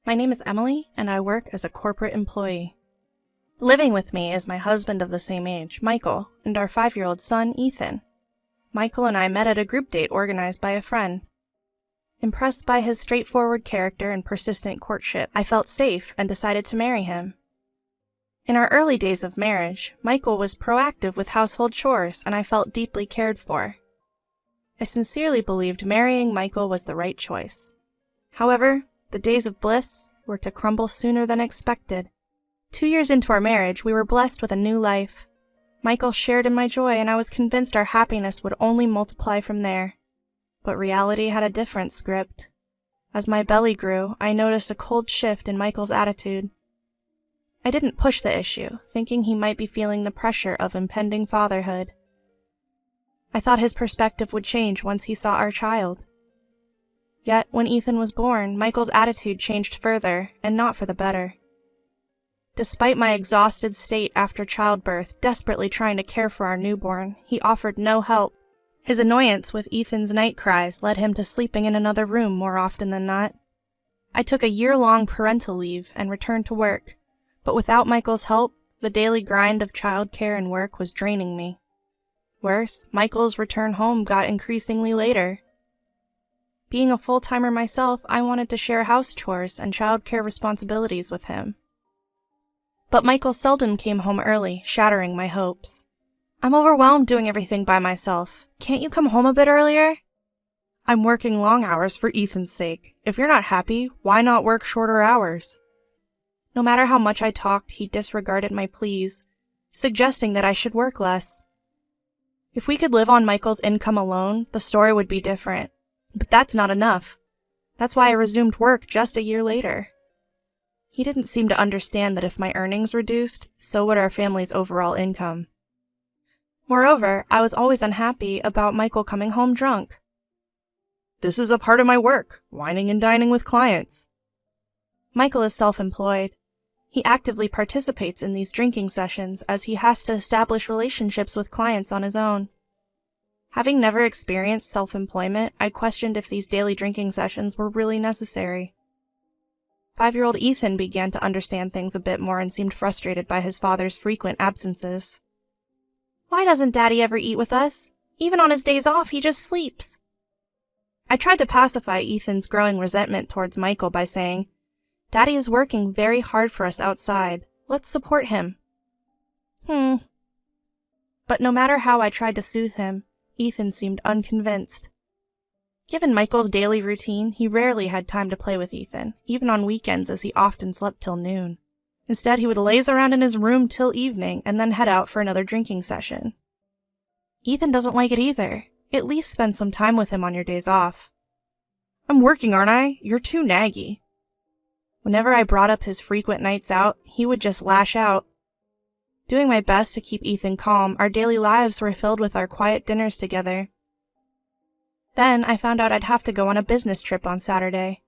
My name is Emily, and I work as a corporate employee. Living with me is my husband of the same age, Michael, and our 5-year-old son, Ethan. Michael and I met at a group date organized by a friend. Impressed by his straightforward character and persistent courtship, I felt safe and decided to marry him. In our early days of marriage, Michael was proactive with household chores, and I felt deeply cared for. I sincerely believed marrying Michael was the right choice. However, the days of bliss were to crumble sooner than expected. 2 years into our marriage, we were blessed with a new life. Michael shared in my joy, and I was convinced our happiness would only multiply from there. But reality had a different script. As my belly grew, I noticed a cold shift in Michael's attitude. I didn't push the issue, thinking he might be feeling the pressure of impending fatherhood. I thought his perspective would change once he saw our child. Yet, when Ethan was born, Michael's attitude changed further, and not for the better. Despite my exhausted state after childbirth, desperately trying to care for our newborn, he offered no help. His annoyance with Ethan's night cries led him to sleeping in another room more often than not. I took a year-long parental leave and returned to work, but without Michael's help, the daily grind of childcare and work was draining me. Worse, Michael's return home got increasingly later. Being a full-timer myself, I wanted to share house chores and childcare responsibilities with him. But Michael seldom came home early, shattering my hopes. "I'm overwhelmed doing everything by myself. Can't you come home a bit earlier?" "I'm working long hours for Ethan's sake. If you're not happy, why not work shorter hours?" No matter how much I talked, he disregarded my pleas, suggesting that I should work less. If we could live on Michael's income alone, the story would be different. But that's not enough. That's why I resumed work just a year later. He didn't seem to understand that if my earnings reduced, so would our family's overall income. Moreover, I was always unhappy about Michael coming home drunk. "This is a part of my work, whining and dining with clients." Michael is self-employed. He actively participates in these drinking sessions as he has to establish relationships with clients on his own. Having never experienced self-employment, I questioned if these daily drinking sessions were really necessary. 5-year-old Ethan began to understand things a bit more and seemed frustrated by his father's frequent absences. "Why doesn't Daddy ever eat with us? Even on his days off, he just sleeps." I tried to pacify Ethan's growing resentment towards Michael by saying, "Daddy is working very hard for us outside. Let's support him." But no matter how I tried to soothe him, Ethan seemed unconvinced. Given Michael's daily routine, he rarely had time to play with Ethan, even on weekends as he often slept till noon. Instead, he would laze around in his room till evening and then head out for another drinking session. Ethan doesn't like it either. At least spend some time with him on your days off. "I'm working, aren't I? You're too naggy." Whenever I brought up his frequent nights out, he would just lash out. Doing my best to keep Ethan calm, our daily lives were filled with our quiet dinners together. Then I found out I'd have to go on a business trip on Saturday.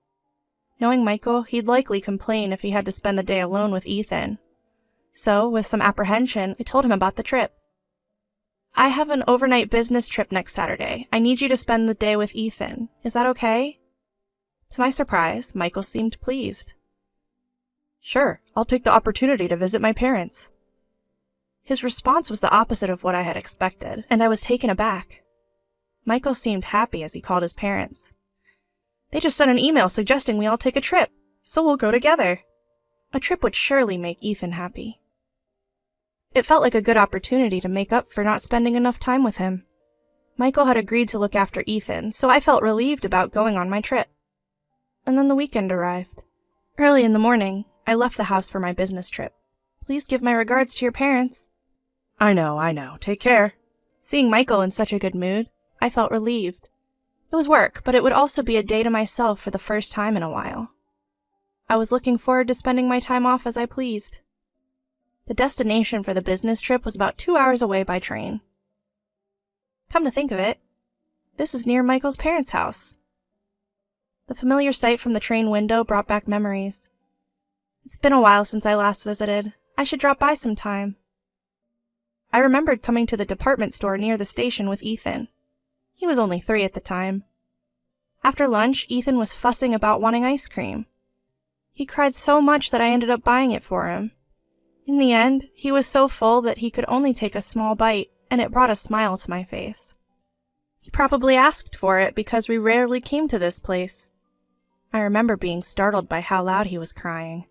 Knowing Michael, he'd likely complain if he had to spend the day alone with Ethan. So, with some apprehension, I told him about the trip. "I have an overnight business trip next Saturday. I need you to spend the day with Ethan. Is that okay?" To my surprise, Michael seemed pleased. "Sure, I'll take the opportunity to visit my parents." His response was the opposite of what I had expected, and I was taken aback. Michael seemed happy as he called his parents. "They just sent an email suggesting we all take a trip, so we'll go together." A trip would surely make Ethan happy. It felt like a good opportunity to make up for not spending enough time with him. Michael had agreed to look after Ethan, so I felt relieved about going on my trip. And then the weekend arrived. Early in the morning, I left the house for my business trip. "Please give my regards to your parents." I know. Take care." Seeing Michael in such a good mood, I felt relieved. It was work, but it would also be a day to myself for the first time in a while. I was looking forward to spending my time off as I pleased. The destination for the business trip was about 2 hours away by train. Come to think of it, this is near Michael's parents' house. The familiar sight from the train window brought back memories. It's been a while since I last visited. I should drop by sometime. I remembered coming to the department store near the station with Ethan. He was only 3 at the time. After lunch, Ethan was fussing about wanting ice cream. He cried so much that I ended up buying it for him. In the end, he was so full that he could only take a small bite, and it brought a smile to my face. He probably asked for it because we rarely came to this place. I remember being startled by how loud he was crying.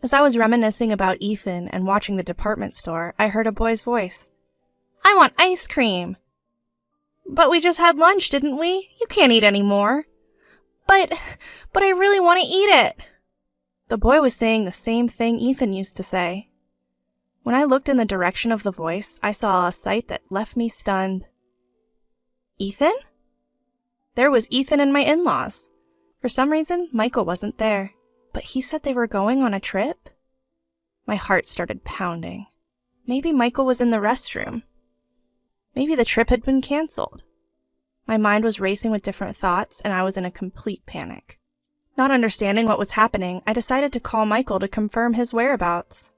As I was reminiscing about Ethan and watching the department store, I heard a boy's voice. "I want ice cream." "But we just had lunch, didn't we? You can't eat any more." But I really want to eat it." The boy was saying the same thing Ethan used to say. When I looked in the direction of the voice, I saw a sight that left me stunned. Ethan? There was Ethan and my in-laws. For some reason, Michael wasn't there, but he said they were going on a trip? My heart started pounding. Maybe Michael was in the restroom. Maybe the trip had been canceled. My mind was racing with different thoughts, and I was in a complete panic. Not understanding what was happening, I decided to call Michael to confirm his whereabouts.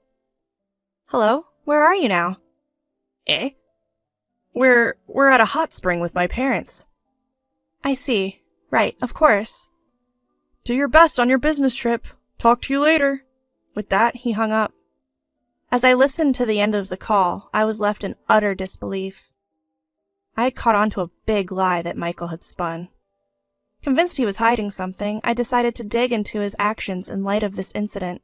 "Hello? Where are you now?" "Eh? We're at a hot spring with my parents." "I see. Right, of course." "Do your best on your business trip. Talk to you later." With that, he hung up. As I listened to the end of the call, I was left in utter disbelief. I had caught on to a big lie that Michael had spun. Convinced he was hiding something, I decided to dig into his actions in light of this incident.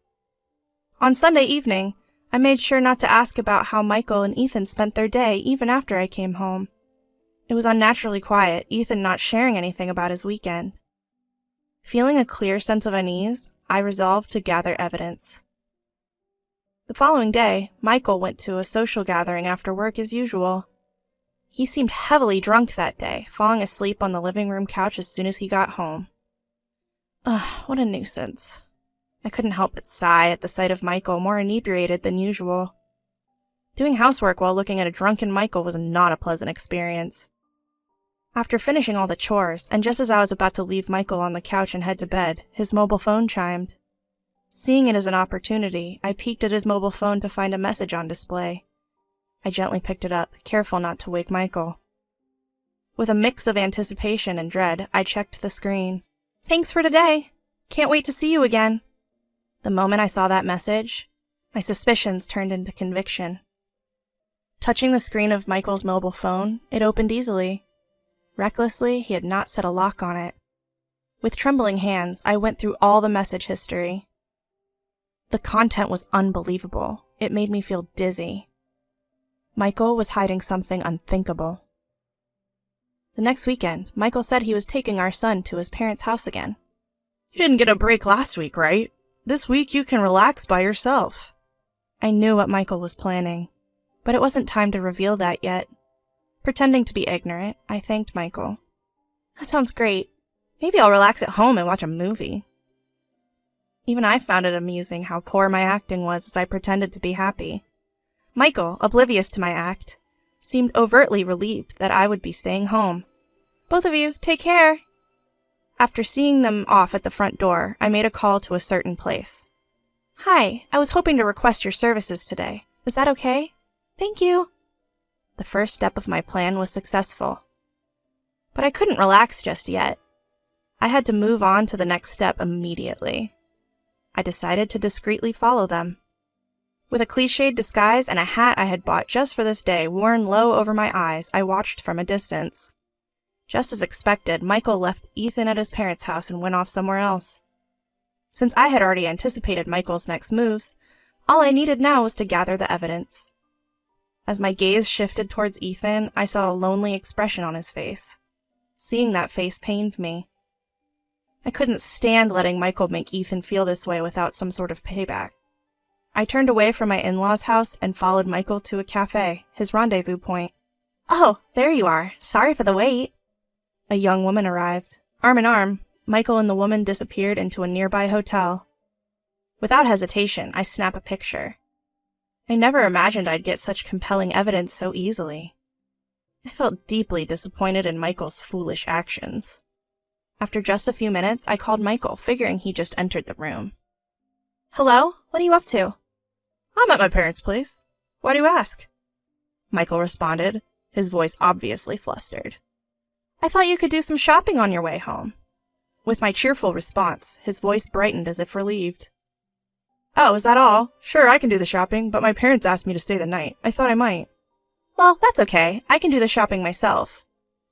On Sunday evening, I made sure not to ask about how Michael and Ethan spent their day even after I came home. It was unnaturally quiet, Ethan not sharing anything about his weekend. Feeling a clear sense of unease, I resolved to gather evidence. The following day, Michael went to a social gathering after work as usual. He seemed heavily drunk that day, falling asleep on the living room couch as soon as he got home. Ugh, what a nuisance. I couldn't help but sigh at the sight of Michael, more inebriated than usual. Doing housework while looking at a drunken Michael was not a pleasant experience. After finishing all the chores, and just as I was about to leave Michael on the couch and head to bed, his mobile phone chimed. Seeing it as an opportunity, I peeked at his mobile phone to find a message on display. I gently picked it up, careful not to wake Michael. With a mix of anticipation and dread, I checked the screen. "Thanks for today. Can't wait to see you again." The moment I saw that message, my suspicions turned into conviction. Touching the screen of Michael's mobile phone, it opened easily. Recklessly, he had not set a lock on it. With trembling hands, I went through all the message history. The content was unbelievable. It made me feel dizzy. Michael was hiding something unthinkable. The next weekend, Michael said he was taking our son to his parents' house again. "You didn't get a break last week, right? This week you can relax by yourself." I knew what Michael was planning, but it wasn't time to reveal that yet. Pretending to be ignorant, I thanked Michael. "That sounds great. Maybe I'll relax at home and watch a movie." Even I found it amusing how poor my acting was as I pretended to be happy. Michael, oblivious to my act, seemed overtly relieved that I would be staying home. "Both of you, take care." After seeing them off at the front door, I made a call to a certain place. "Hi, I was hoping to request your services today. Is that okay?" "Thank you." The first step of my plan was successful. But I couldn't relax just yet. I had to move on to the next step immediately. I decided to discreetly follow them. With a cliched disguise and a hat I had bought just for this day worn low over my eyes, I watched from a distance. Just as expected, Michael left Ethan at his parents' house and went off somewhere else. Since I had already anticipated Michael's next moves, all I needed now was to gather the evidence. As my gaze shifted towards Ethan, I saw a lonely expression on his face. Seeing that face pained me. I couldn't stand letting Michael make Ethan feel this way without some sort of payback. I turned away from my in-laws' house and followed Michael to a cafe, his rendezvous point. "Oh, there you are. Sorry for the wait." A young woman arrived. Arm in arm, Michael and the woman disappeared into a nearby hotel. Without hesitation, I snapped a picture. I never imagined I'd get such compelling evidence so easily. I felt deeply disappointed in Michael's foolish actions. After just a few minutes, I called Michael, figuring he just entered the room. "Hello? What are you up to?" "I'm at my parents' place. Why do you ask?" Michael responded, his voice obviously flustered. "I thought you could do some shopping on your way home." With my cheerful response, his voice brightened as if relieved. "Oh, is that all? Sure, I can do the shopping, but my parents asked me to stay the night. I thought I might." "Well, that's okay. I can do the shopping myself."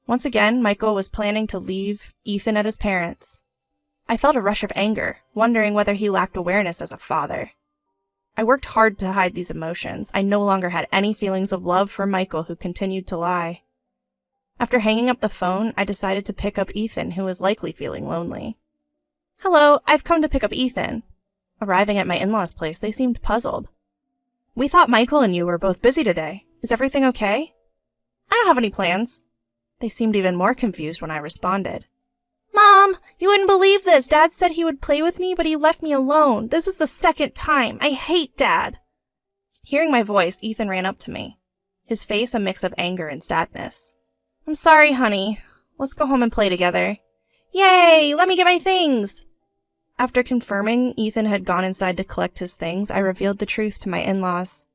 Once again, Michael was planning to leave Ethan at his parents'. I felt a rush of anger, wondering whether he lacked awareness as a father. I worked hard to hide these emotions. I no longer had any feelings of love for Michael, who continued to lie. After hanging up the phone, I decided to pick up Ethan, who was likely feeling lonely. "Hello, I've come to pick up Ethan." Arriving at my in-laws' place, they seemed puzzled. "We thought Michael and you were both busy today. Is everything okay?" "I don't have any plans." They seemed even more confused when I responded. "Mom, you wouldn't believe this. Dad said he would play with me, but he left me alone. This is the second time. I hate Dad." Hearing my voice, Ethan ran up to me, his face a mix of anger and sadness. "I'm sorry, honey. Let's go home and play together." "Yay! Let me get my things!" After confirming Ethan had gone inside to collect his things, I revealed the truth to my in-laws.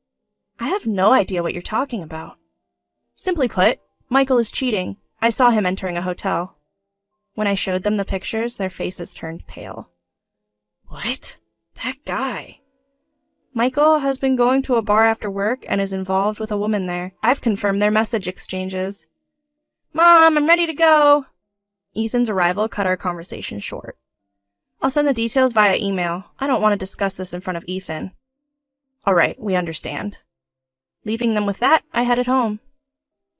"I have no idea what you're talking about." Simply put, Michael is cheating. I saw him entering a hotel. When I showed them the pictures, their faces turned pale. "What? That guy?" "Michael has been going to a bar after work and is involved with a woman there. I've confirmed their message exchanges." "Mom, I'm ready to go." Ethan's arrival cut our conversation short. "I'll send the details via email. I don't want to discuss this in front of Ethan." "All right, we understand." Leaving them with that, I headed home.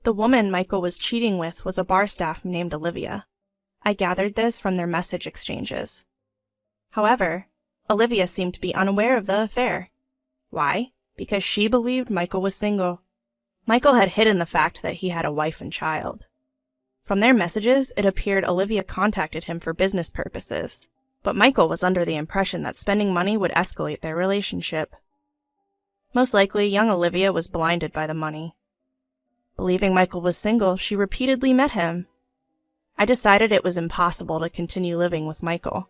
The woman Michael was cheating with was a bar staff named Olivia. I gathered this from their message exchanges. However, Olivia seemed to be unaware of the affair. Why? Because she believed Michael was single. Michael had hidden the fact that he had a wife and child. From their messages, it appeared Olivia contacted him for business purposes, but Michael was under the impression that spending money would escalate their relationship. Most likely, young Olivia was blinded by the money. Believing Michael was single, she repeatedly met him. I decided it was impossible to continue living with Michael.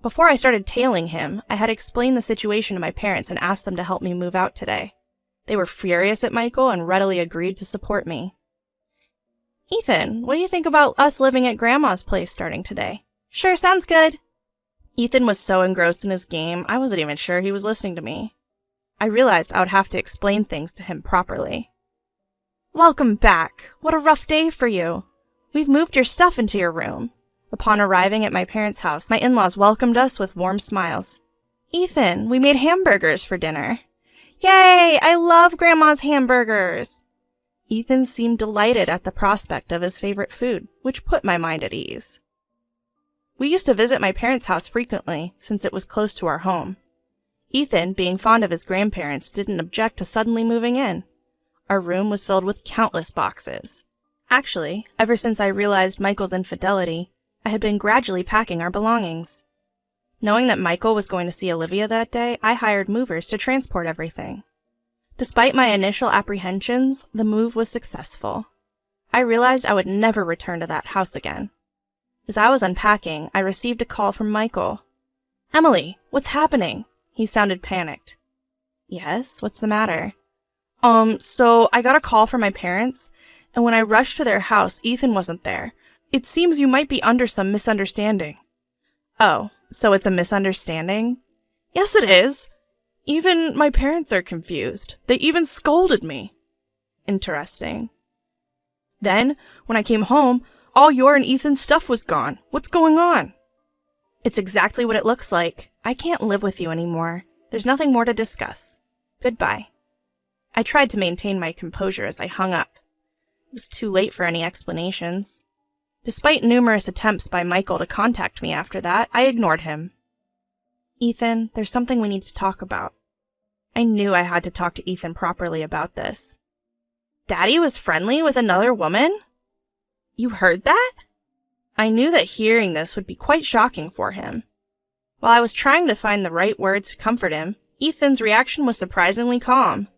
Before I started tailing him, I had explained the situation to my parents and asked them to help me move out today. They were furious at Michael and readily agreed to support me. "Ethan, what do you think about us living at Grandma's place starting today?" "Sure, sounds good." Ethan was so engrossed in his game, I wasn't even sure he was listening to me. I realized I would have to explain things to him properly. "Welcome back. What a rough day for you. We've moved your stuff into your room." Upon arriving at my parents' house, my in-laws welcomed us with warm smiles. "Ethan, we made hamburgers for dinner." "Yay! I love Grandma's hamburgers." Ethan seemed delighted at the prospect of his favorite food, which put my mind at ease. We used to visit my parents' house frequently, since it was close to our home. Ethan, being fond of his grandparents, didn't object to suddenly moving in. Our room was filled with countless boxes. Actually, ever since I realized Michael's infidelity, I had been gradually packing our belongings. Knowing that Michael was going to see Olivia that day, I hired movers to transport everything. Despite my initial apprehensions, the move was successful. I realized I would never return to that house again. As I was unpacking, I received a call from Michael. "Emily, what's happening?" He sounded panicked. "Yes, what's the matter?" So I got a call from my parents, and when I rushed to their house, Ethan wasn't there. It seems you might be under some misunderstanding." "Oh, so it's a misunderstanding?" "Yes, it is. Even my parents are confused. They even scolded me." "Interesting." "Then, when I came home, all your and Ethan's stuff was gone. What's going on?" "It's exactly what it looks like. I can't live with you anymore. There's nothing more to discuss. Goodbye." I tried to maintain my composure as I hung up. It was too late for any explanations. Despite numerous attempts by Michael to contact me after that, I ignored him. "Ethan, there's something we need to talk about." I knew I had to talk to Ethan properly about this. "Daddy was friendly with another woman?" "You heard that?" I knew that hearing this would be quite shocking for him. While I was trying to find the right words to comfort him, Ethan's reaction was surprisingly calm.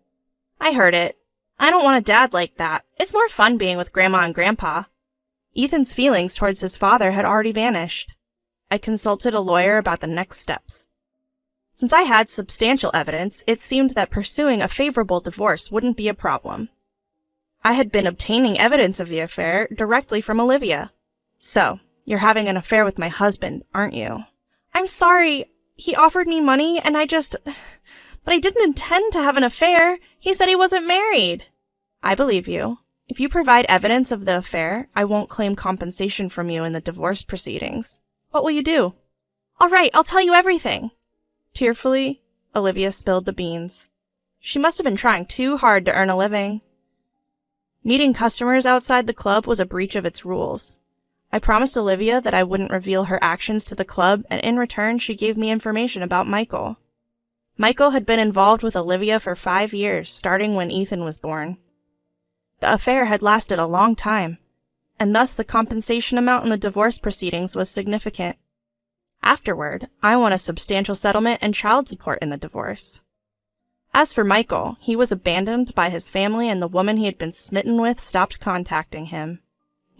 "I heard it. I don't want a dad like that. It's more fun being with Grandma and Grandpa." Ethan's feelings towards his father had already vanished. I consulted a lawyer about the next steps. Since I had substantial evidence, it seemed that pursuing a favorable divorce wouldn't be a problem. I had been obtaining evidence of the affair directly from Olivia. So, You're having an affair with my husband, aren't you? I'm sorry. He offered me money and But I didn't intend to have an affair. He said he wasn't married. I believe you. If you provide evidence of the affair, I won't claim compensation from you in the divorce proceedings. What will you do? All right, I'll tell you everything. Tearfully, Olivia spilled the beans. She must have been trying too hard to earn a living. Meeting customers outside the club was a breach of its rules. I promised Olivia that I wouldn't reveal her actions to the club, and in return she gave me information about Michael. Michael had been involved with Olivia for 5 years, starting when Ethan was born. The affair had lasted a long time, and thus the compensation amount in the divorce proceedings was significant. Afterward, I won a substantial settlement and child support in the divorce. As for Michael, he was abandoned by his family and the woman he had been smitten with stopped contacting him.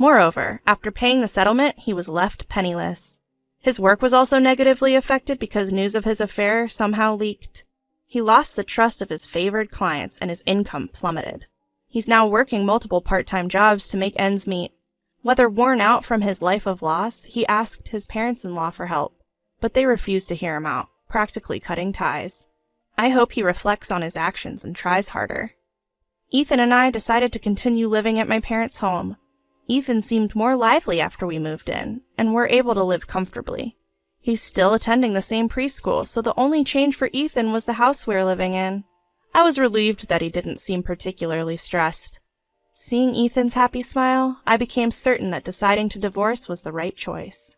Moreover, after paying the settlement, he was left penniless. His work was also negatively affected because news of his affair somehow leaked. He lost the trust of his favored clients and his income plummeted. He's now working multiple part-time jobs to make ends meet. Whether worn out from his life of loss, he asked his parents-in-law for help, but they refused to hear him out, practically cutting ties. I hope he reflects on his actions and tries harder. Ethan and I decided to continue living at my parents' home. Ethan seemed more lively after we moved in, and we're able to live comfortably. He's still attending the same preschool, so the only change for Ethan was the house we're living in. I was relieved that he didn't seem particularly stressed. Seeing Ethan's happy smile, I became certain that deciding to divorce was the right choice.